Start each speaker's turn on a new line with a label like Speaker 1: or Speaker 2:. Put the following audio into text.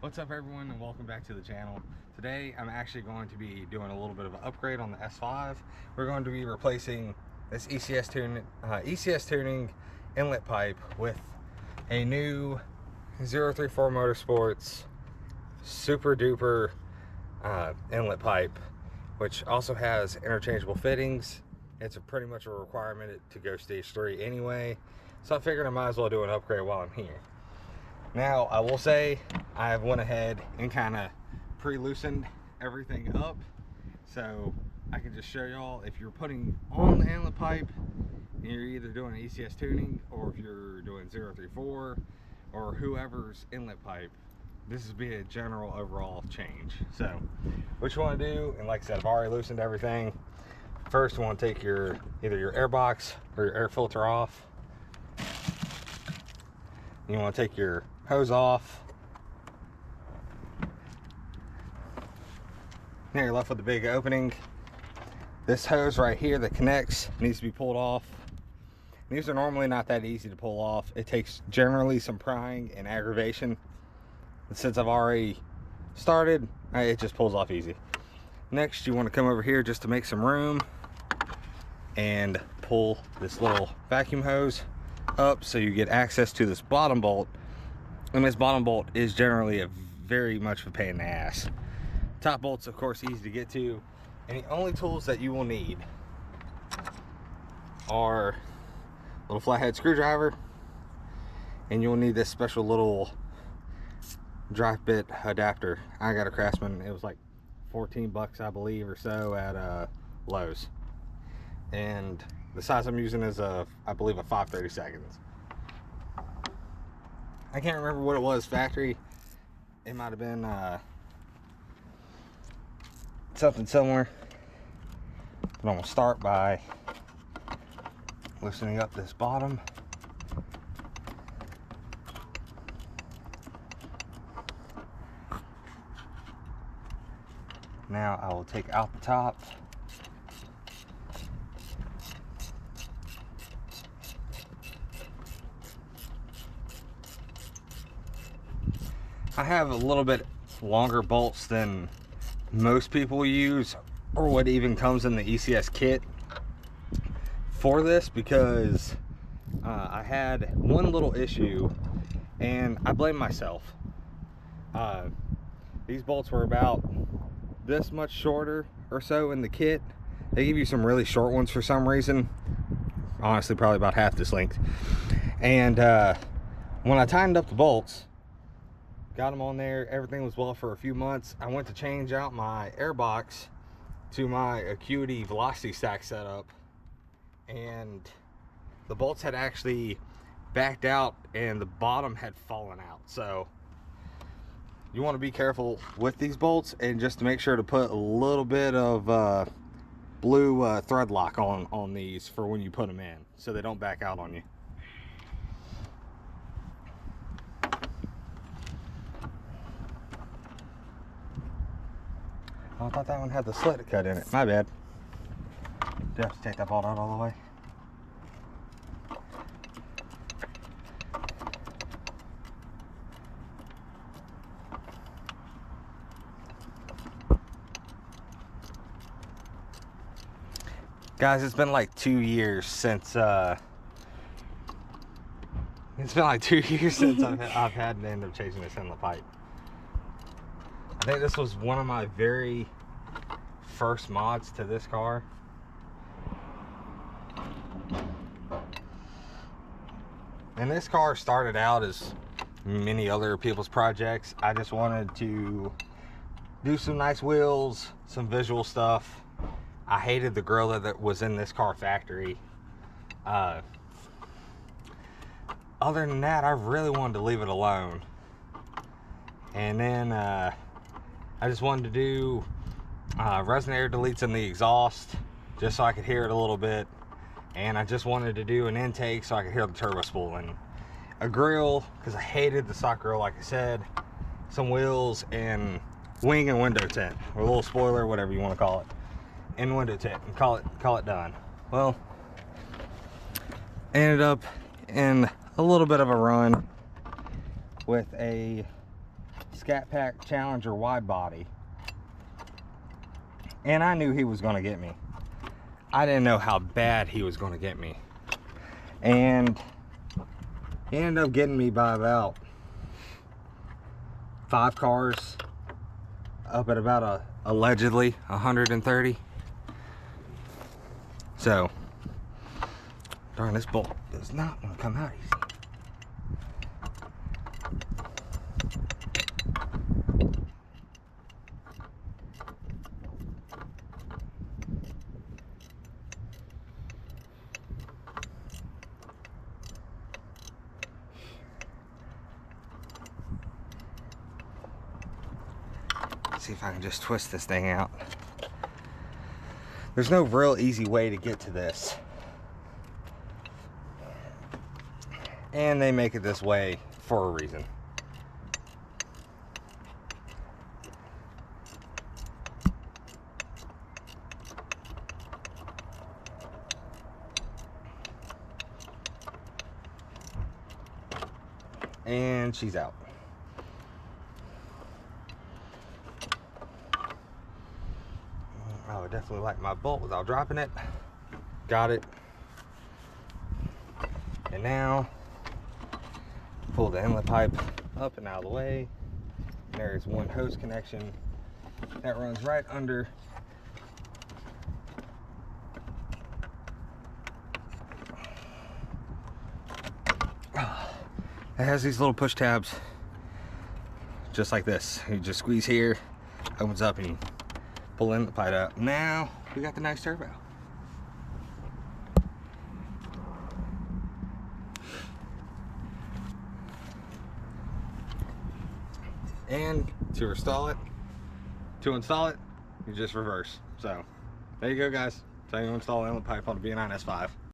Speaker 1: What's up everyone, and welcome back to the channel. Today I'm actually going to be doing a little bit of an upgrade on the S5. We're going to be replacing this ECS tuning inlet pipe with a new 034 Motorsports super duper inlet pipe, which also has interchangeable fittings. It's pretty much a requirement to go stage 3 anyway, so I figured I might as well do an upgrade while I'm here. Now, I will say I have went ahead and kind of pre-loosened everything up, so I can just show y'all if you're putting on the inlet pipe and you're either doing an ECS tuning or if you're doing 034 or whoever's inlet pipe, this is be a general overall change. So what you want to do, and like I said, I've already loosened everything. First, you want to take either your air box or your air filter off. You want to take your hose off. Now you're left with the big opening. This hose right here that connects needs to be pulled off. These are normally not that easy to pull off. It takes generally some prying and aggravation. And since I've already started, it just pulls off easy. Next, you want to come over here just to make some room and pull this little vacuum hose up so you get access to this bottom bolt. And this bottom bolt is generally very much of a pain in the ass. Top bolt's of course easy to get to, and the only tools that you will need are a little flathead screwdriver, and you'll need this special little drive bit adapter. I got a Craftsman. It was like 14 bucks I believe or so at Lowe's, and the size I'm using is I believe a 5/32. I can't remember what it was factory. It might have been something similar. But I'm gonna start by loosening up this bottom. Now I will take out the top. I have a little bit longer bolts than most people use, or what even comes in the ECS kit for this, because I had one little issue and I blame myself. These bolts were about this much shorter or so in the kit. They give you some really short ones for some reason, honestly probably about half this length. And when I tightened up the bolts, got them on there, everything was well for a few months. I went to change out my air box to my Acuity velocity stack setup, and the bolts had actually backed out and the bottom had fallen out. So you want to be careful with these bolts, and just to make sure to put a little bit of blue thread lock on these for when you put them in, so they don't back out on you. Oh, I thought that one had the slit cut in it. My bad. Do I have to take that bolt out all the way? Guys, it's been like 2 years since I've had to end up chasing this inlet pipe. I think this was one of my very first mods to this car. And this car started out as many other people's projects. I just wanted to do some nice wheels, some visual stuff. I hated the grill that was in this car factory. Other than that, I really wanted to leave it alone. And then I just wanted to do resin air deletes in the exhaust just so I could hear it a little bit, and I just wanted to do an intake so I could hear the turbo spooling. A grill, because I hated the stock grill, like I said, some wheels, and wing and window tint, or a little spoiler, whatever you want to call it, and window tint, and call it done. Well, ended up in a little bit of a run with a Scat Pack Challenger wide body. And I knew he was going to get me. I didn't know how bad he was going to get me. And he ended up getting me by about 5 cars up at about allegedly 130. So, darn, this bolt does not want to come out easy. See if I can just twist this thing out. There's no real easy way to get to this. And they make it this way for a reason. And she's out. I would definitely like my bolt without dropping it. Got it. And now, pull the inlet pipe up and out of the way. There's one hose connection that runs right under. It has these little push tabs, just like this. You just squeeze here, opens up, and you pull in the pipe up. Now we got the nice turbo. And to install it, you just reverse. So there you go, guys. So you install the inlet pipe on the B9 S5.